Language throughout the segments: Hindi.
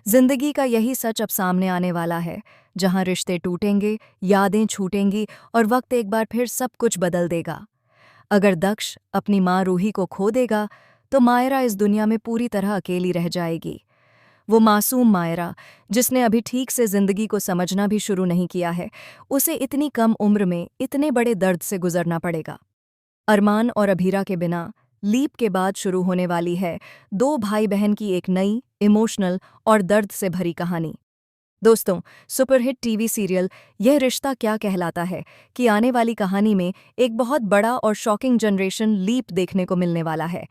जिंदगी का यही सच अब सामने आने वाला है, जहां रिश्ते टूटेंगे, यादें छूटेंगी और वक्त एक बार फिर सब कुछ बदल देगा। अगर दक्ष अपनी माँ रूही को खो देगा, तो मायरा इस दुनिया में पूरी तरह अकेली रह जाएगी। वो मासूम मायरा, जिसने अभी ठीक से जिंदगी को समझना भी शुरू नहीं किया है, उसे इतनी कम उम्र में इतने बड़े दर्द से गुजरना पड़ेगा। अरमान और अभीरा के बिना लीप के बाद शुरू होने वाली है दो भाई बहन की एक नई, इमोशनल और दर्द से भरी कहानी। दोस्तों, सुपरहिट टीवी सीरियल यह रिश्ता क्या कहलाता है कि आने वाली कहानी में एक बहुत बड़ा और शॉकिंग जनरेशन लीप देखने को मिलने वाला है।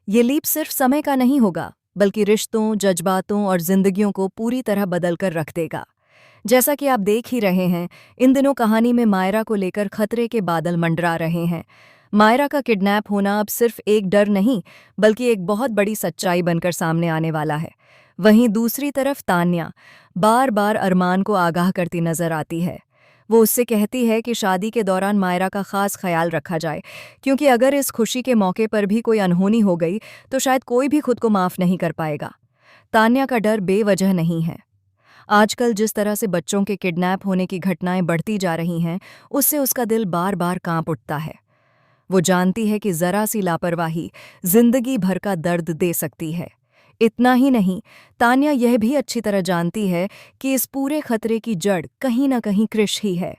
ये लीप सिर्फ समय का नहीं होगा, बल्कि रिश्तों, जज्बातों और जिंदगियों को पूरी तरह बदल कर रख देगा। जैसा कि आप देख ही रहे हैं, इन दिनों कहानी में मायरा को लेकर खतरे के बादल मंडरा रहे हैं। मायरा का किडनैप होना अब सिर्फ एक डर नहीं, बल्कि एक बहुत बड़ी सच्चाई बनकर सामने आने वाला है। वहीं दूसरी तरफ तान्या बार बार अरमान को आगाह करती नजर आती है। वो उससे कहती है कि शादी के दौरान मायरा का खास ख्याल रखा जाए, क्योंकि अगर इस खुशी के मौके पर भी कोई अनहोनी हो गई तो शायद कोई भी खुद को माफ नहीं कर पाएगा। तान्या का डर बेवजह नहीं है। आजकल जिस तरह से बच्चों के किडनैप होने की घटनाएं बढ़ती जा रही हैं, उससे उसका दिल बार बार कांप उठता है। वो जानती है कि जरा सी लापरवाही जिंदगी भर का दर्द दे सकती है। इतना ही नहीं, तान्या यह भी अच्छी तरह जानती है कि इस पूरे खतरे की जड़ कहीं न कहीं कृष ही है।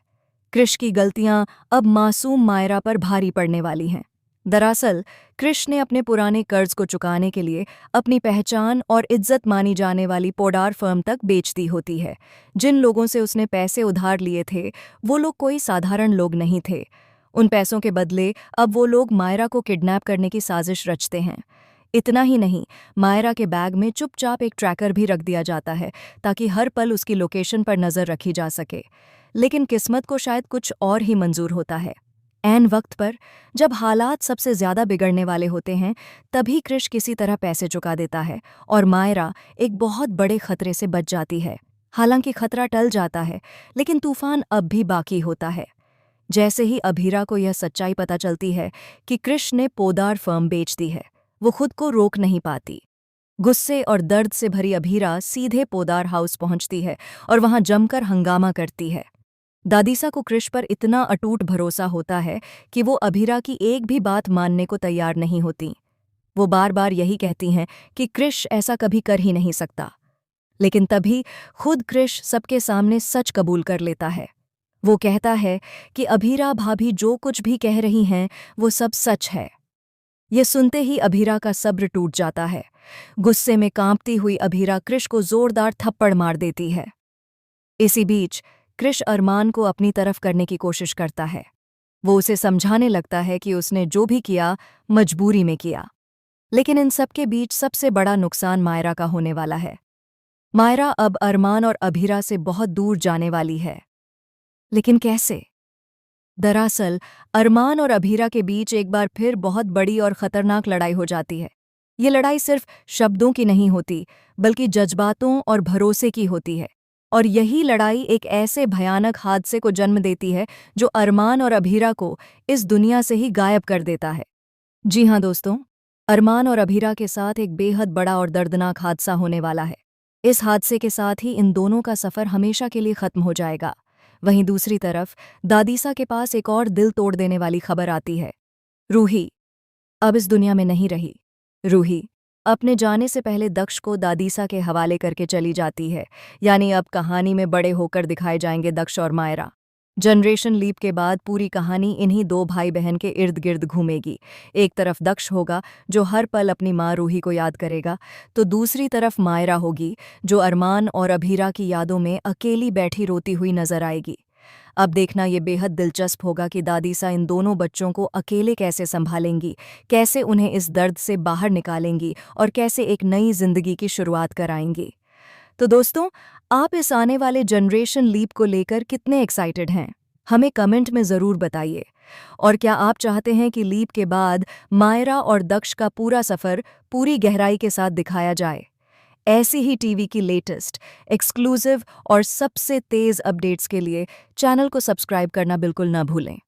कृष की गलतियां अब मासूम मायरा पर भारी पड़ने वाली हैं। दरअसल कृष ने अपने पुराने कर्ज को चुकाने के लिए अपनी पहचान और इज्जत मानी जाने वाली पोडार फर्म तक बेच दी होती है। जिन लोगों से उसने पैसे उधार लिए थे, वो लोग कोई साधारण लोग नहीं थे। उन पैसों के बदले अब वो लोग मायरा को किडनैप करने की साजिश रचते हैं। इतना ही नहीं, मायरा के बैग में चुपचाप एक ट्रैकर भी रख दिया जाता है, ताकि हर पल उसकी लोकेशन पर नजर रखी जा सके। लेकिन किस्मत को शायद कुछ और ही मंजूर होता है। ऐन वक्त पर, जब हालात सबसे ज्यादा बिगड़ने वाले होते हैं, तभी कृष किसी तरह पैसे चुका देता है और मायरा एक बहुत बड़े खतरे से बच जाती है। हालांकि खतरा टल जाता है, लेकिन तूफान अब भी बाकी होता है। जैसे ही अभीरा को यह सच्चाई पता चलती है कि कृष ने पोदार फर्म बेच दी है, वो खुद को रोक नहीं पाती। गुस्से और दर्द से भरी अभीरा सीधे पोदार हाउस पहुंचती है और वहां जमकर हंगामा करती है। दादीसा को कृष पर इतना अटूट भरोसा होता है कि वो अभीरा की एक भी बात मानने को तैयार नहीं होती। वो बार बार यही कहती हैं कि कृष ऐसा कभी कर ही नहीं सकता। लेकिन तभी खुद कृष सबके सामने सच कबूल कर लेता है। वो कहता है कि अभीरा भाभी जो कुछ भी कह रही हैं, वो सब सच है। ये सुनते ही अभीरा का सब्र टूट जाता है। गुस्से में कांपती हुई अभीरा कृष को जोरदार थप्पड़ मार देती है। इसी बीच कृष अरमान को अपनी तरफ करने की कोशिश करता है। वो उसे समझाने लगता है कि उसने जो भी किया, मजबूरी में किया। लेकिन इन सब के बीच सबसे बड़ा नुकसान मायरा का होने वाला है। मायरा अब अरमान और अभीरा से बहुत दूर जाने वाली है। लेकिन कैसे? दरअसल अरमान और अभीरा के बीच एक बार फिर बहुत बड़ी और खतरनाक लड़ाई हो जाती है। ये लड़ाई सिर्फ शब्दों की नहीं होती, बल्कि जज्बातों और भरोसे की होती है। और यही लड़ाई एक ऐसे भयानक हादसे को जन्म देती है जो अरमान और अभीरा को इस दुनिया से ही गायब कर देता है। जी हाँ दोस्तों, अरमान और अभीरा के साथ एक बेहद बड़ा और दर्दनाक हादसा होने वाला है। इस हादसे के साथ ही इन दोनों का सफ़र हमेशा के लिए खत्म हो जाएगा। वहीं दूसरी तरफ दादीसा के पास एक और दिल तोड़ देने वाली खबर आती है। रूही अब इस दुनिया में नहीं रही। रूही अपने जाने से पहले दक्ष को दादीसा के हवाले करके चली जाती है। यानी अब कहानी में बड़े होकर दिखाए जाएंगे दक्ष और मायरा। जनरेशन लीप के बाद पूरी कहानी इन्हीं दो भाई बहन के इर्द गिर्द घूमेगी। एक तरफ दक्ष होगा, जो हर पल अपनी माँ रूही को याद करेगा, तो दूसरी तरफ मायरा होगी, जो अरमान और अभीरा की यादों में अकेली बैठी रोती हुई नजर आएगी। अब देखना ये बेहद दिलचस्प होगा कि दादीसा इन दोनों बच्चों को अकेले कैसे संभालेंगी, कैसे उन्हें इस दर्द से बाहर निकालेंगी और कैसे एक नई जिंदगी की शुरुआत कराएंगी। तो दोस्तों, आप इस आने वाले जनरेशन लीप को लेकर कितने एक्साइटेड हैं? हमें कमेंट में ज़रूर बताइए। और क्या आप चाहते हैं कि लीप के बाद मायरा और दक्ष का पूरा सफ़र पूरी गहराई के साथ दिखाया जाए? ऐसी ही टीवी की लेटेस्ट, एक्सक्लूसिव और सबसे तेज़ अपडेट्स के लिए चैनल को सब्सक्राइब करना बिल्कुल न भूलें।